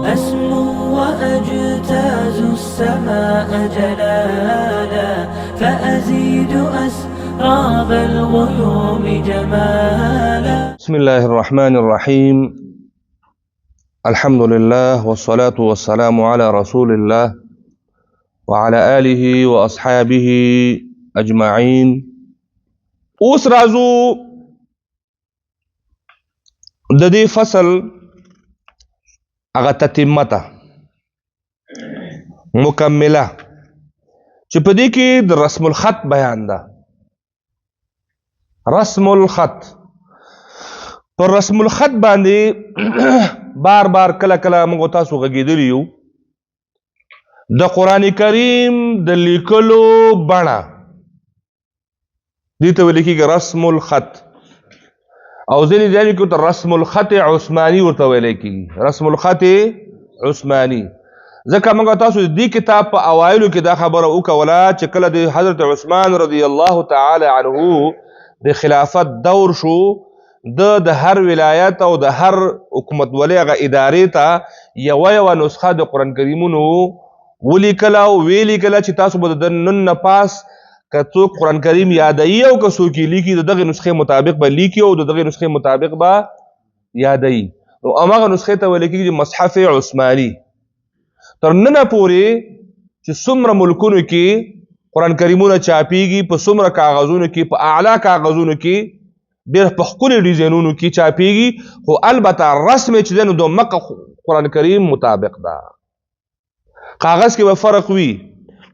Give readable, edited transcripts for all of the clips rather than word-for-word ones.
أسمو وأجتاز السماء جلالا فأزيد أسراب الغيوم جمالا. بسم الله الرحمن الرحيم. الحمد لله والصلاة والسلام على رسول الله وعلى آله وأصحابه أجمعين. اوس رازو د دې فصل هغه تتمه مکمله چې په دې کې د رسم الخط بیان ده. رسم الخط پر رسم الخط باندې بار بار کله کله موږ تاسو غږیدلی یو. د قرآن کریم د لیکلو بڼه دې ته ویل کېږي رسم الخط، او ځینې ځایونو کې ورته رسم الخط عثماني ورته ویل کېږي. رسم الخط عثماني ځکه موږ تاسو د دې کتاب په اوایلو کې دا خبره وکوله چې کله د حضرت عثمان رضی الله تعالی عنه د خلافت دور شو، د هر ولایت او د هر حکومت ولی هغه ادارې ته یوه نسخه د قرآن کریمونو ولیکله او ویلیکله چې تاسو به د نن نه پاس که څوک قرآن کریم یادوي او که څوک یې لیکي د دغې نسخې مطابق به لیکي او د دغې نسخې مطابق به یادوي. نو هماغه نسخې ته ویل کېږي مصحف عثماني. تر ننه پورې چې څومره ملکونو کې قرآن کریمونه چاپیږي، په څومره کاغذونو کې، په اعلی کاغذونو کې، ډېر په ښکلي ډیزاینونو کې چاپیږي، خو البته رسم یې چې دی نو د مکه قرآن کریم مطابق ده. کاغذ کې به فرق وي،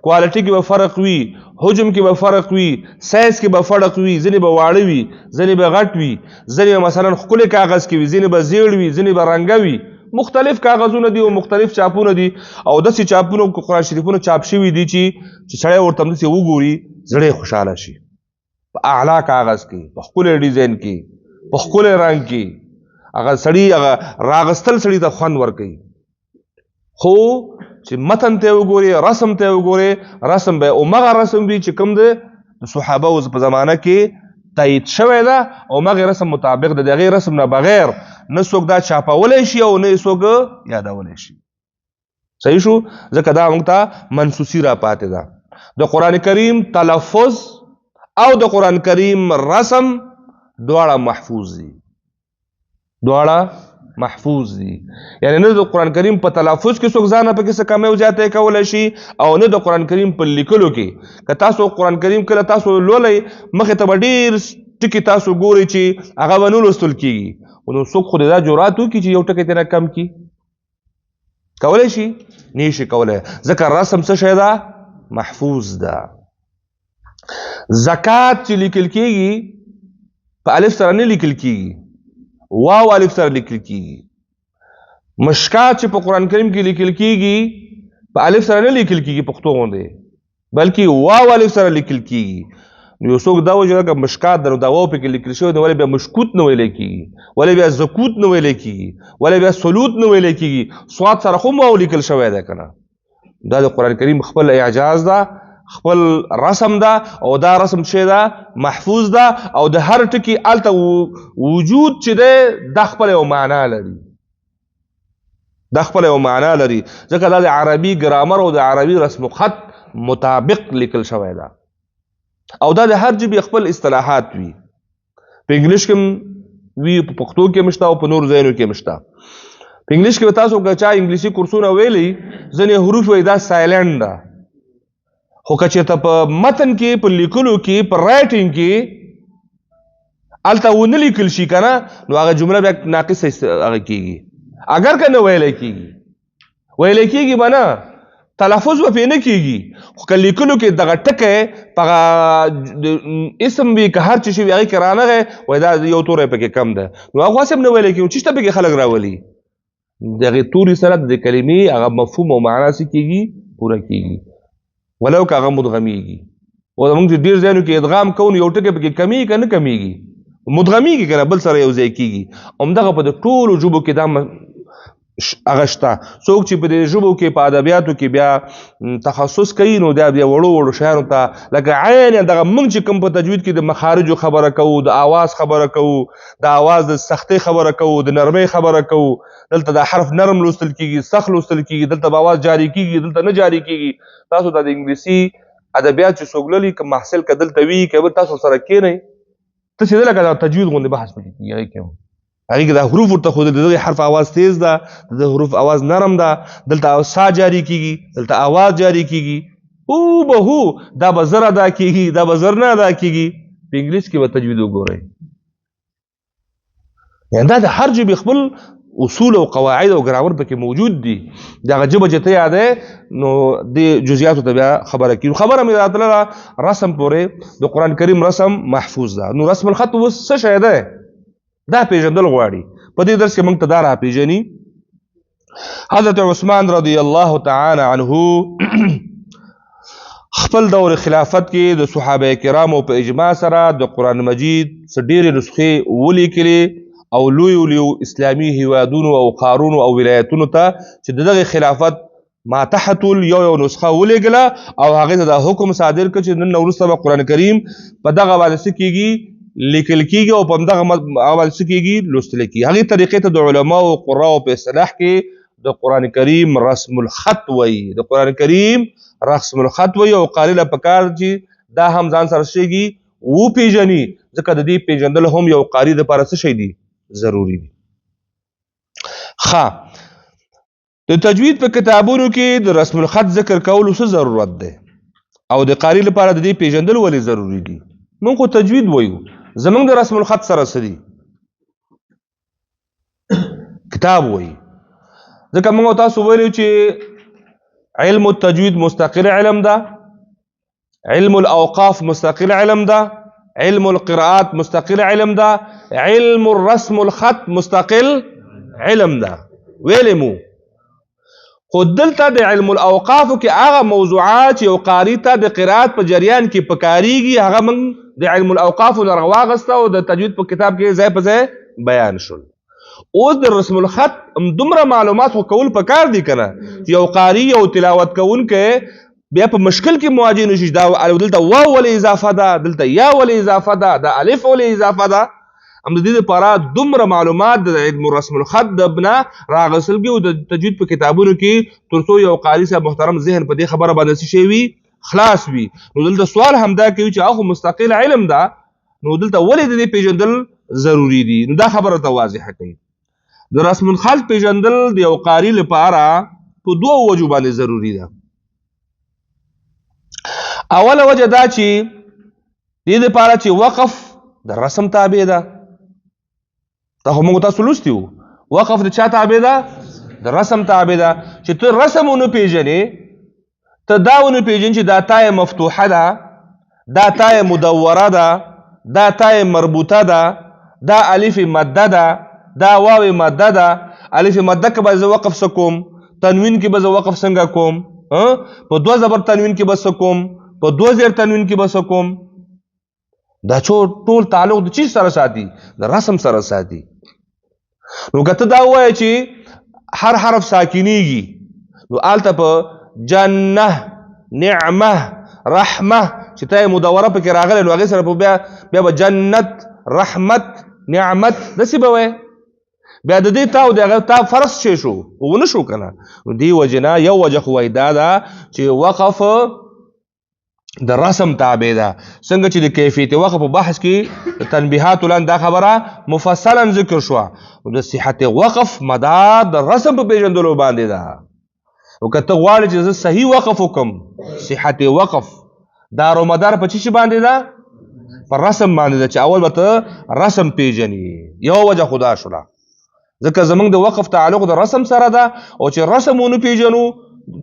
کوالټي کې به فرق وي، حجم کې به فرق وي، سایز کې به فرق وي، ځینې به واړه وي، ځینې به غټ وي، ځینې به مثلا ښکلي کاغذ کې وي، ځینې به زیړ وي، ځینې به رنګه وي. مختلف کاغذونه دي او مختلف چاپونه دي، او داسې چاپونه قرآن شریفونه چاپ شوي دي چې سړی ورته همداسې وګوري زړه یې خوشحاله شي. په اعلی کاغذ کې، په ښکلي ډیزاین کې، په ښکلي رنګ کې، هغه سړي هغه راغستل سړي ته خوند ورکوي. خو چې متن ته وګورې، رسم ته وګورې، رسم به همغه رسم وي چې کوم د صحابه په زمانه کې تایید شوی ده، او همغې رسم مطابق د هغې رسم نه بغیر نه څوک دا چاپولی شي او نه یې څوک یادولی شي. صحیح شو؟ ځکه دا موږ ته منسوسي را پاتې ده. د قرآن کریم تلفظ او د قرآن کریم رسم دواړه محفوظ دي. دواړه محفوظ دي. یعنی نه د قرآن کریم په تلفظ کې څوک ځانه پکې څه کمی او زیاتی کولی شي، او نه د قرآن کریم په لیکلو کې. که تاسو قرآن کریم کله تاسو لولئ، مخې ته به ډېر ټکي تاسو ګورئ چې هغه به نه لوستل کېږي، نو څوک خو دا جرات وکړي چې یو ټکی ترې نه کم کړي؟ کولی شي؟ نه شي کولی، ځکه رسم څه شی ده؟ محفوظ ده. زکات چې لیکل کېږي په الف سره نه لیکل کېږي، واو الف سره لیکل کېږي. مشکات چې په قرآن کریم کې لیکل کېږي په الف سره نه لیکل کېږي پښتو غوندې، بلکې واو الف سره لیکل کېږي. نو یو څوک دا وایي چې مشکات ده نو دا واو پکې لیکل شوی، نو ولې بیا مشکوت نه ویلی کېږي، ولې بیا زکوت نه ویلی کېږي، ولې بیا سلوت نه ویلی کېږي؟ سواد سره خو واو لیکل شوی دی که نه؟ دا د قرآن کریم خپل اعجاز ده، خپل رسم ده، او دا رسم چې ده محفوظ ده، او د هر ټکي هلته وجود چې دی دا خپل یو معنا لري. دا خپل یو معنا لري، ځکه دا د عربي ګرامر او د عربي رسم خط مطابق لیکل شوی ده. او دا د هر ژبې خپل اصطلاحات وي. په انګلیش کې وي، په پښتو کې هم شته، او په نورو ځایونو کې هم شته. په انګلیش کې به تاسو که چا انګلیسي کورسونه ویلي، ځینې حروف وایي دا سایلنټ ده، خو که چېرته په متن کې، په لیکلو کې، په رایټینګ کې هلته ونه لیکل شي که نه، نو هغه جمله بیا ناقصه هغه کېږي. اگر که نه ویلی کېږي، ویلی کېږي به نه، تلفظ به پرې نه کېږي، خو که لیکلو کې دغه ټکی په اسم وي که هر څه شي وي هغې کې رانغی، وایي دا یو توری پکې کم ده، نو هغه هسې هم نه ویلی کېږي. چېشته پکې خلک راولي؟ د هغې توري سره د کلمې هغه مفهوم او معنا څه کېږي؟ پوره کېږي، ولو که هغه مدغمیږي. او موږ ډېر ځایونو کې ادغام کوو، نو یو ټکی پکې کمیږي که نه کمیږي؟ مدغمیږي که نه، بل سره یو ځای کېږي. همدغه په د ټولو ژبو کې دا هغه شته. څوک چې په دې ژبو کې په ادبیاتو کې بیا تخصص کوي نو دا بیا وړو شیانو ته لکه عین دغه موږ چې کوم په تجوید کې د مخارجو خبره کوو، د آواز خبره کوو، د آواز د سختۍ خبره کوو، د نرمۍ خبره کوو، دلته د حرف نرم لوستل کیږي، سخت لوستل کیږي، دلته به آواز جاری کیږي، دلته نه جاری کیږي. تاسو د انګلیسي ادبیات چې څوک لولي که محصل که دلته وي که تاسو سره کښېنئ ته چې لکه د تجوید غوندې بحث پکې کېږي. هغې کې هغې کې دا حروف ورته ښودل، د دغې حرف آواز تیز ده، د حروف آواز نرم ده، دلته سا جاری کېږي، دلته آواز جاری کېږي، هو به هو دا به زر ادا کېږي، دا به زر نه ادا کېږي. په انګلیس کې به تجوید وګورئ، یعنې دا د هر ژبې خپل اصول او قواعد او ګرامر پکې موجود دي. دغه ژبه چې ته یادې نو د جزئیاتو ته بیا خبره کېږو. خبره مې راتلله رسم پورې، د قرآن کریم رسم محفوظ ده. نو رسم الخط اوس څه شی دی؟ دا پیژندل غواړي. په دې درس کې موږ ته دا راپېژني. حضرت عثمان رضی الله تعالی عنه خپل دور خلافت کې د صحابه کرامو په اجماع سره د قرآن مجید څه ډېرې نسخې ولیکلې او لویو اسلامي هیوادونو او ښارونو او ولایتونو ته چې د دغې خلافت ماتحة یو نسخه ولېږله او هغې ته دا حکم صادر کړ چې نن وروسته به قرآن کریم په دغه باندې څه کېږي؟ لیکل کېږي او په همدغه باندې څه کېږي؟ لوستل کېږي. هغې طریقې ته د علماو او قراو په اصطلاح کې د قرآن کریم رسم الخط وایي. د قرآن کریم رسم الخط وایي او قاري له پکار چې دا هم ځان سره شيږي وپېژني، ځکه د دې پېژندل هم یو قاري دپاره څه شی دي؟ ضروري دي. ښه، د تجوید په کتابونو کې د رسم الخط ذکر کولو څه ضرورت دی او د قاري لپاره د دې پېژندل ولې ضروري دي؟ موږ خو تجوید وایو، زمونږ د رسم الخط سره څه دي؟ کتاب وایي. ځکه موږ تاسو ویلو چې علم التجوید مستقل علم ده، علم الاوقاف مستقل علم ده، علم القراءات مستقل علم ده، علم الرسم الخط مستقل علم ده. ویلې مو خو دلته د علم الاوقافو کې هغه موضوعات یو قاري ته د قرائت په جریان کې پکارېږي، هغه موږ د علم الاوقافو نه راواغسته او د تجوید په کتاب کې ځای په ځای بیان شول. اوس د رسم الخط دومره معلومات خو کول پکار دي که نه چې یو قاري او تلاوت کوونکی بیا په مشکل کې مواجه نشي. دا دلته واو ولې اضافه ده، دلته یا ولې اضافه ده، دا الف ولې اضافه ده. هم د دې لپاره دومره معلومات د علم رسم الخط د بنا راغسل کېږي او د تجوید په کتابونو کې تر څو یو قاري صاحب محترم ذهن په دې خبره باندې څه شی وي؟ خلاص وي. نو دلته سوال همدا کوي چې هغه مستقل علم ده، نو دلته ولې د دې پېژندل ضروري دي؟ نو دا خبره ته واضحه کوي. د رسم الخط پېژندل د یو قاري لپاره په دوو وجو باندې ضروري ده. اوله وجه دا چې دې دپاره چې وقف د رسم تابع ده. دا خو موږ تاسو لوستي وو، وقف د چا تابع ده؟ د رسم تابع ده. چې ته رسم ونه پېژنې، ته دا ونه پېژنې چې دا تای مفتوحه ده، دا تای مدوره ده، دا تای مربوطه ده، دا الف مده ده، دا واو مده ده. الف مده کې به زه وقف څه کوم؟ تنوین کې به زه وقف څنګه کوم؟ په دوه زبر تنوین کې به څه کوم؟ په دوه زیر تنوین کې به څه کوم؟ دا ټول تعلق د چیز سره ساتي؟ د رسم سره ساتي. نو که ته دا ووایې چې هر حرف ساکنیږي، نو هلته په جنه، نعمه، رحمه چې ته مدوره پکې راغلی، نو هغې سره بیا به جنت، رحمت، نعمت داسې به وایې. بیا د دې تا او د هغه تا فرض شی شو، ونه شو که نه. نو دې وجې نه یو وجه خو وایي دا ده چې وقف د رسم تابع ده. څنګه چې د کیفیت وقف په بحث کې د تنبیحاتو لاندې دا خبره مفصلا ذکر شوه. د صحت وقف مدار د رسم په پېژندلو باندې ده. او که ته غواړې چې زه صحیح وقف وکړم، صحت وقف دار و مدار په څه شي باندې ده؟ په رسم باندې ده، چې اول به ته رسم پېژنې. یو وجه خو دا شوله، ځکه زمونږ د وقف تعلق د رسم سره ده، او چې رسم ونه پېژنو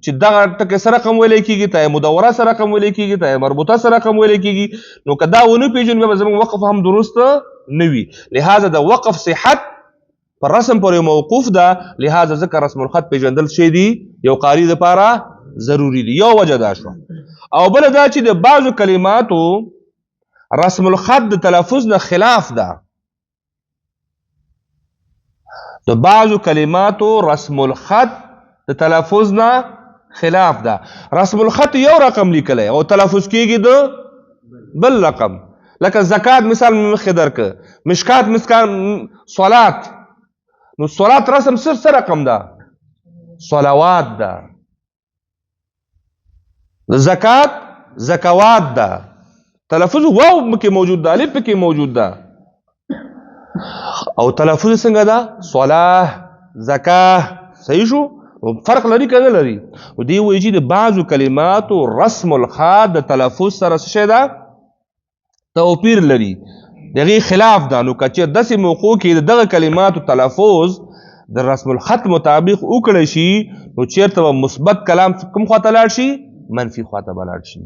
چې دغه ټکی سره رقم ویلی کېږي، ته مدوره سره رقم ویلی کېږي، ته مربوطه سره رقم ویلی کېږي، نو که دا ونه پېژنو بیا به زموږ وقف هم درست نه وي. لهذا د وقف صحت پر رسم پورې موقوف ده. لهذا ځکه رسم الخط پېژندل شی دي یو قاري دپاره ضروري دي. یو وجه دا شوه. او بله دا چې د بعضو کلماتو رسم الخط د تلفظ نه خلاف ده. د بعضو کلماتو رسم الخط د تلفظ نه خلاف ده. رسم الخط یو رقم لیکلی او تلفظ کیږي د بل رقم. لکه زکات مثال مخکې درکه، مشکات مثال صلات، نو صلات رسم څه رقم ده؟ صلوات ده. زکات زکوات ده، تلفظ واو پکې موجود ده، الف پکې موجود ده، او تلفظ څنګه ده؟ صلاه زکاه. صحیح شو؟ فرق لري که نه لري؟ دی وایي چې د بعضو کلماتو رسم الخط د تلفظ سره څه شی ده؟ توپیر لري، دغه خلاف ده. نو که چېرې داسې موقعو کې د دغه کلماتو تلفظ د رسم الخط مطابق وکړی شي، نو چېرته به مثبت کلام کوم خواته لاړ شي؟ منفي خواته به لاړ شي.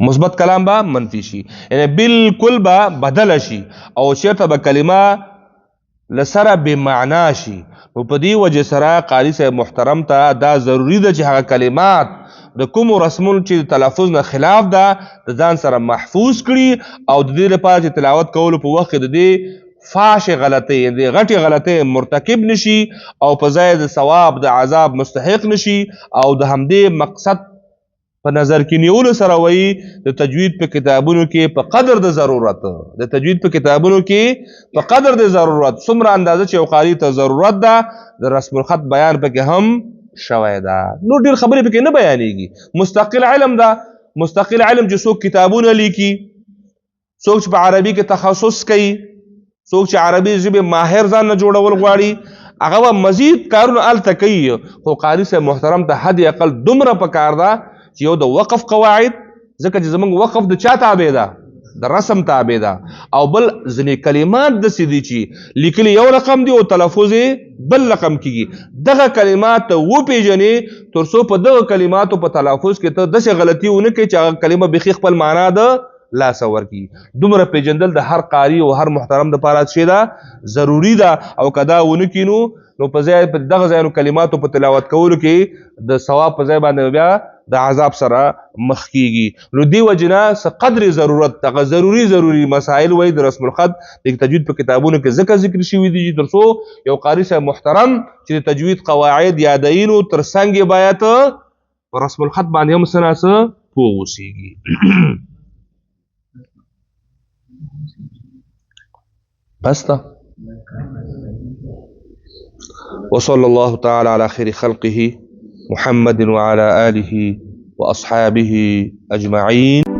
مثبت کلام به منفي شي، یعنی بالکل به بدله شي، او چېرته به کلمه لسره بې معنا شي. نو په دې وجه سره قاري صاحب محترم ته دا ضروري ده چې هغه کلمات د کومو رسمونو چې د تلفظ نه خلاف ده د ځان سره محفوظ کړي، او د دې لپاره چې تلاوت کولو په وخت کې د دې فاش غلطۍ، د غټې غلطۍ مرتکب نشي، او په ځای د ثواب د عذاب مستحق نشي. او د همدې مقصد په نظر کې نیولو سره وایي د تجوید په کتابونو کې په قدر د ضرورت، د تجوید په کتابونو کې په قدر د ضرورت، څومره اندازه چې یو قاري ته ضرورت ده، د رسم الخط بیان پکې هم شوی ده. نو ډېر خبرې پکې نه بیانېږي. مستقل علم ده، مستقل علم چې څوک کتابونه لیکي، څوک چې په عربي کې تخصص کوي، څوک چې عربي ژبې ماهر ځان نه جوړول غواړي، هغه به مزید کارونه هلته کوي. خو قاري صاحب محترم ته حد اقل دومره پکار ده چې یو د وقف قواعد، ځکه چې زموږ وقف د چا تابع ده؟ د رسم تابع ده. او بل ځینې کلمات داسې دي چې لیکلي یو رقم دي او تلفظ بل رقم کیږي. دغه کلمات ته وپېژنې تر څو په دغه کلماتو په تلفظ کې ته داسې غلطي ونه کړې چې هغه کلمه بیخي خپل معنا د لاسه ورکړي. دومره پېژندل د هر قاري او هر محترم دپاره څه ده؟ ضروري ده. او که دا ونه کړي نو په ځای په دغه ځایونو کلماتو په تلاوت کولو کې د ثواب په ځای باندې بیا د عذاب سره مخ کیږي. نو دی وجنه څه قدر ضرورت، هغه ضروري مسائل وایي د رسم الخط د تجوید په کتابونو کې ځکه ذکر شوي دي تر څو یو قاري صاحب محترم چې د تجوید قواعد یادوي نو تر څنګ یې باید په رسم الخط باندې هم څه نه څه پوه اوسېږي. بس ده. وصلى الله تعالى على خير خلقه محمد وعلى آله وأصحابه أجمعين.